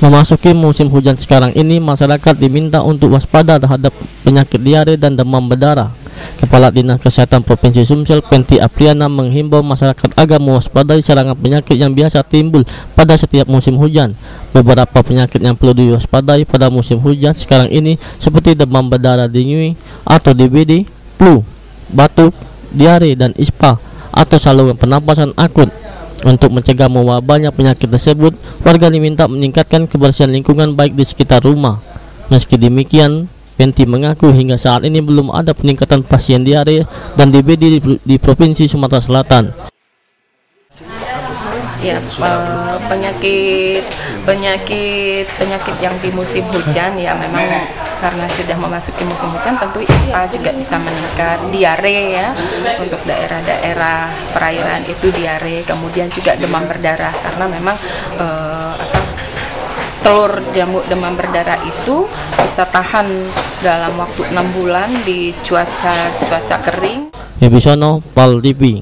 Memasuki musim hujan sekarang ini, masyarakat diminta untuk waspada terhadap penyakit diare dan demam berdarah. Kepala Dinas Kesehatan Provinsi Sumsel, Penti Apriana, menghimbau masyarakat agar mewaspadai serangan penyakit yang biasa timbul pada setiap musim hujan. Beberapa penyakit yang perlu diwaspadai pada musim hujan sekarang ini seperti demam berdarah dingin atau DBD, flu, batuk, diare, dan ispa atau saluran pernapasan akut. Untuk mencegah mewabahnya penyakit tersebut, warga diminta meningkatkan kebersihan lingkungan baik di sekitar rumah. Meski demikian, Penti mengaku hingga saat ini belum ada peningkatan pasien diare dan DBD di Provinsi Sumatera Selatan. Ya, penyakit yang di musim hujan ya memang karena sudah memasuki musim hujan tentu ispa juga bisa meningkat, diare ya untuk daerah-daerah perairan itu diare, kemudian juga demam berdarah karena memang telur jamur demam berdarah itu bisa tahan dalam waktu 6 bulan di cuaca kering. Wibisono, Pal TV.